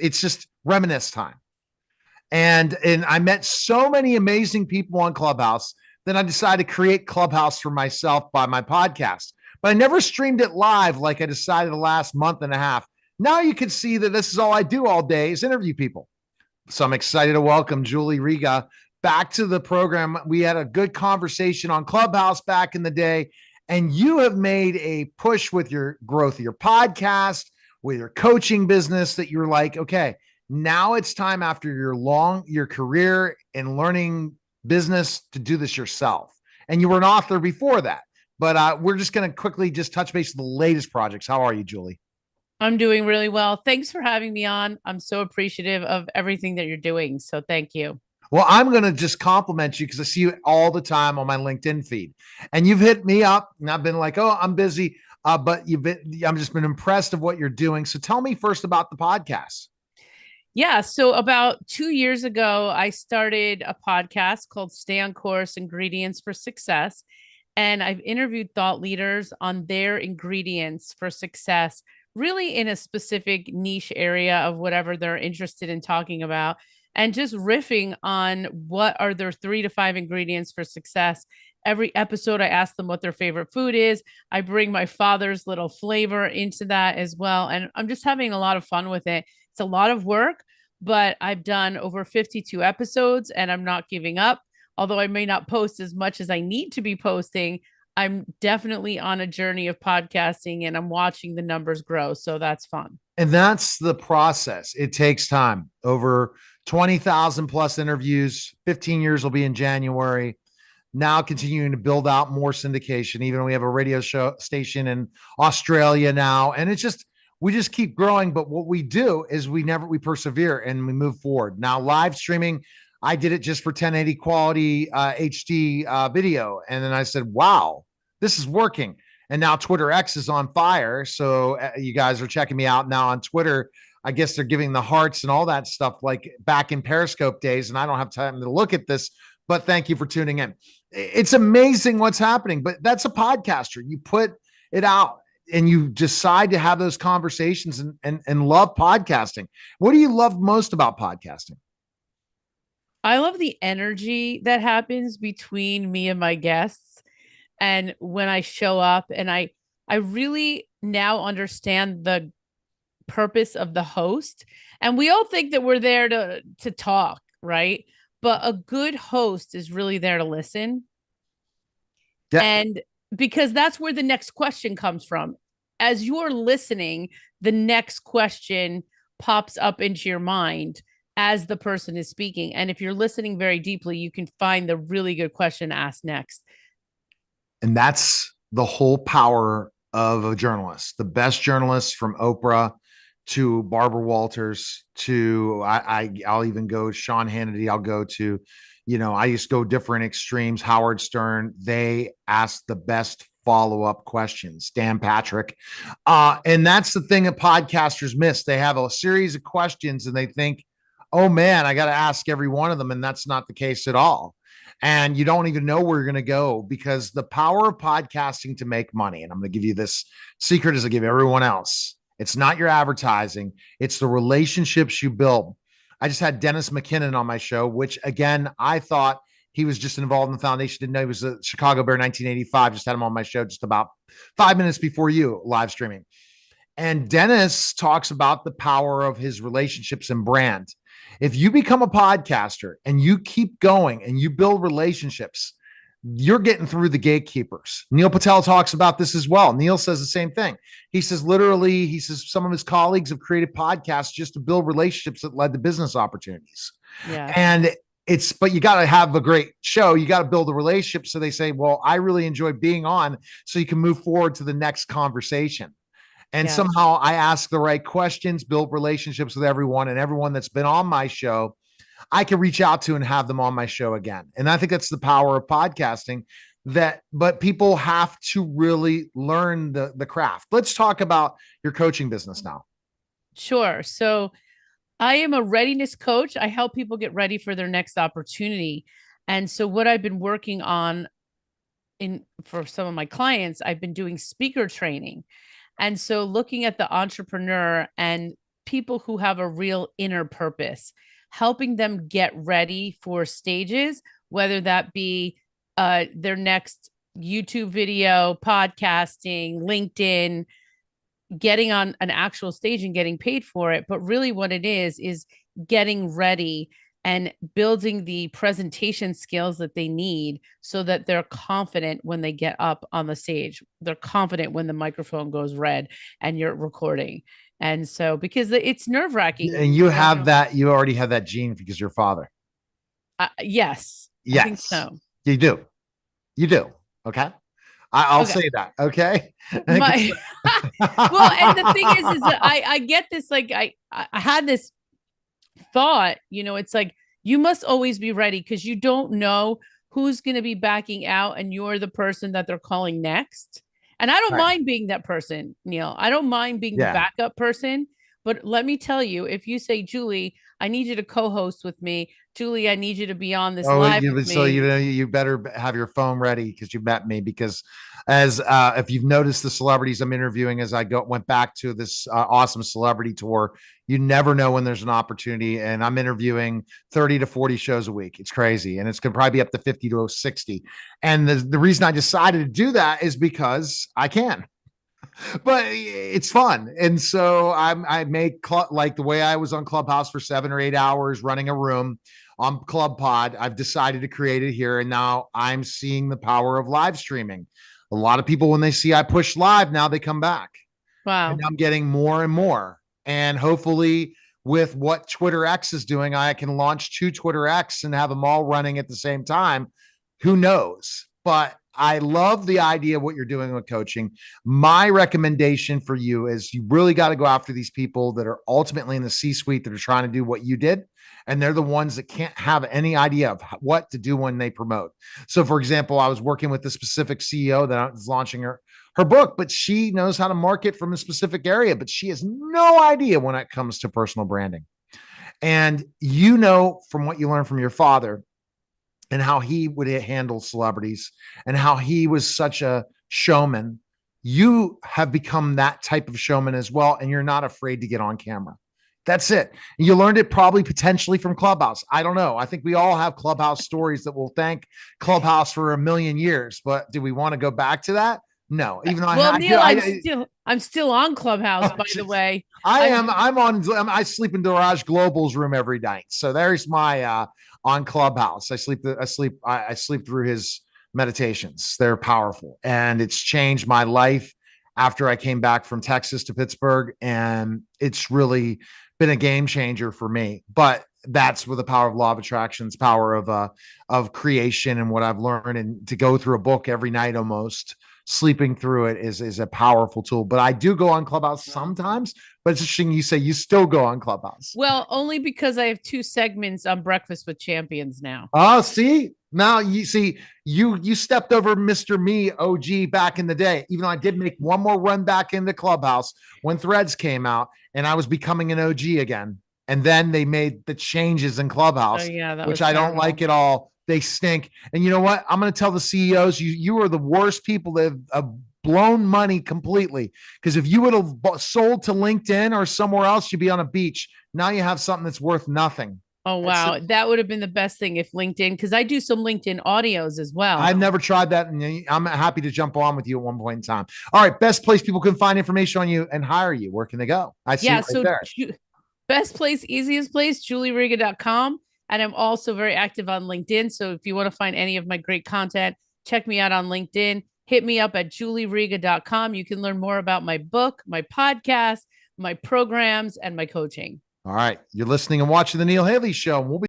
It's just reminisce time. And I met so many amazing people on Clubhouse. Then I decided to create Clubhouse for myself by my podcast. But I never streamed it live like I decided the last month and a half. Now you can see that this is all I do all day is interview people. So I'm excited to welcome Julie Riga back to the program. We had a good conversation on Clubhouse back in the day, and you have made a push with your growth of your podcast, with your coaching business that you're like, okay, now it's time after your career in learning business to do this yourself. And you were an author before that. But we're just going to quickly just touch base with the latest projects. How are you, Julie? I'm doing really well. Thanks for having me on. I'm so appreciative of everything that you're doing. So thank you. Well, I'm going to just compliment you because I see you all the time on my LinkedIn feed. And you've hit me up and I've been like, oh, I'm busy. But I'm just been impressed of what you're doing. So tell me first about the podcast. Yeah. So about 2 years ago, I started a podcast called Stay on Course Ingredients for Success. And I've interviewed thought leaders on their ingredients for success, really in a specific niche area of whatever they're interested in talking about, and just riffing on what are their 3 to 5 ingredients for success. Every episode, I ask them what their favorite food is. I bring my father's little flavor into that as well. And I'm just having a lot of fun with it. It's a lot of work, but I've done over 52 episodes and I'm not giving up. Although I may not post as much as I need to be posting, I'm definitely on a journey of podcasting and I'm watching the numbers grow. So that's fun. And that's the process. It takes time. Over 20,000 plus interviews, 15 years will be in January. Now continuing to build out more syndication. Even we have a radio show station in Australia now. And it's just, we just keep growing. But what we do is we persevere and we move forward. Now, live streaming, I did it just for 1080 quality HD video. And then I said, wow, this is working. And now Twitter X is on fire. So you guys are checking me out now on Twitter. I guess they're giving the hearts and all that stuff like back in Periscope days. And I don't have time to look at this, but thank you for tuning in. It's amazing what's happening, but that's a podcaster. You put it out and you decide to have those conversations and love podcasting. What do you love most about podcasting? I love the energy that happens between me and my guests. And when I show up and I really now understand the purpose of the host. And we all think that we're there to talk, right? But a good host is really there to listen. Yeah. And because that's where the next question comes from. As you're listening, the next question pops up into your mind as the person is speaking. And if you're listening very deeply, you can find the really good question asked next. And that's the whole power of a journalist. The best journalists from Oprah to Barbara Walters to I'll even go Sean Hannity. I'll go to, I just go different extremes. Howard Stern. They ask the best follow-up questions. Dan Patrick. And that's the thing that podcasters miss. They have a series of questions and they think, oh man, I got to ask every one of them. And that's not the case at all. And you don't even know where you're going to go because the power of podcasting to make money. And I'm going to give you this secret as I give everyone else. It's not your advertising, it's the relationships you build. I just had Dennis McKinnon on my show, which again, I thought he was just involved in the foundation. Didn't know he was a Chicago Bear 1985. Just had him on my show just about 5 minutes before you live streaming. And Dennis talks about the power of his relationships and brand. If you become a podcaster and you keep going and you build relationships, you're getting through the gatekeepers. Neil Patel talks about this as well. Neil says the same thing. He says, literally, he says some of his colleagues have created podcasts just to build relationships that led to business opportunities. Yeah. And but you got to have a great show. You got to build a relationship. So they say, well, I really enjoy being on so you can move forward to the next conversation. And Yeah. somehow I ask the right questions, build relationships with everyone, and everyone that's been on my show, I can reach out to and have them on my show again. And I think that's the power of podcasting but people have to really learn the craft. Let's talk about your coaching business now. Sure. So I am a readiness coach. I help people get ready for their next opportunity. And so what I've been working on in for some of my clients, I've been doing speaker training. And so looking at the entrepreneur and people who have a real inner purpose, helping them get ready for stages, whether that be their next YouTube video, podcasting, LinkedIn, getting on an actual stage and getting paid for it. But really, what it is getting ready and building the presentation skills that they need so that they're confident when they get up on the stage. They're confident when the microphone goes red and you're recording. And so, because it's nerve wracking. And you have that, you already have that gene because your father. Yes. Yes. I think so. You do. You do. Okay. I'll okay. say that. Okay. Well, and the thing is that I get this, like, I had this thought, it's like, you must always be ready because you don't know who's going to be backing out and you're the person that they're calling next. And I don't mind being that person, Neil. I don't mind being the backup person. But let me tell you, if you say, Julie, I need you to co-host with me. Julie, I need you to be on this live with so me. You better have your phone ready because you met me. Because as if you've noticed the celebrities I'm interviewing as I went back to this awesome celebrity tour, you never know when there's an opportunity. And I'm interviewing 30 to 40 shows a week. It's crazy. And it's going to probably be up to 50 to 60. And the reason I decided to do that is because I can. But it's fun. And so I make like the way I was on Clubhouse for 7 or 8 hours running a room on Club Pod. I've decided to create it here. And now I'm seeing the power of live streaming. A lot of people, when they see I push live, now they come back. Wow. And I'm getting more and more. And hopefully with what Twitter X is doing, I can launch 2 Twitter X and have them all running at the same time. Who knows? But I love the idea of what you're doing with coaching. My recommendation for you is you really got to go after these people that are ultimately in the C-suite that are trying to do what you did. And they're the ones that can't have any idea of what to do when they promote. So for example, I was working with a specific CEO that was launching her book, but she knows how to market from a specific area, but she has no idea when it comes to personal branding. And from what you learned from your father, and how he would handle celebrities and how he was such a showman, you have become that type of showman as well. And you're not afraid to get on camera. That's it. You learned it probably potentially from Clubhouse. I don't know. I think we all have Clubhouse stories that will thank Clubhouse for a million years, but do we want to go back to that? No, even though Neil, I'm still on Clubhouse, by the way. I sleep in Garage Global's room every night. So there's my on Clubhouse. I sleep through his meditations. They're powerful. And it's changed my life after I came back from Texas to Pittsburgh. And it's really been a game changer for me. But that's where the power of law of attraction's power of creation and what I've learned, and to go through a book every night almost. Sleeping through it is a powerful tool. But I do go on Clubhouse sometimes. But it's interesting you say you still go on Clubhouse. Well, only because I have 2 segments on Breakfast with Champions now. Oh, see? Now you see, you stepped over Mr. Me OG back in the day, even though I did make one more run back into Clubhouse when Threads came out and I was becoming an OG again. And then they made the changes in Clubhouse, which I don't like at all. They stink. And you know what? I'm going to tell the CEOs, you are the worst people that have blown money completely. Because if you would have sold to LinkedIn or somewhere else, you'd be on a beach. Now you have something that's worth nothing. Oh, wow. That would have been the best thing if LinkedIn, because I do some LinkedIn audios as well. I've never tried that. And I'm happy to jump on with you at one point in time. All right. Best place people can find information on you and hire you. Where can they go? I see it right there. Best place, easiest place, julieriga.com. And I'm also very active on LinkedIn. So if you want to find any of my great content, check me out on LinkedIn. Hit me up at julieriga.com. You can learn more about my book, my podcast, my programs, and my coaching. All right. You're listening and watching The Neil Haley Show. We'll be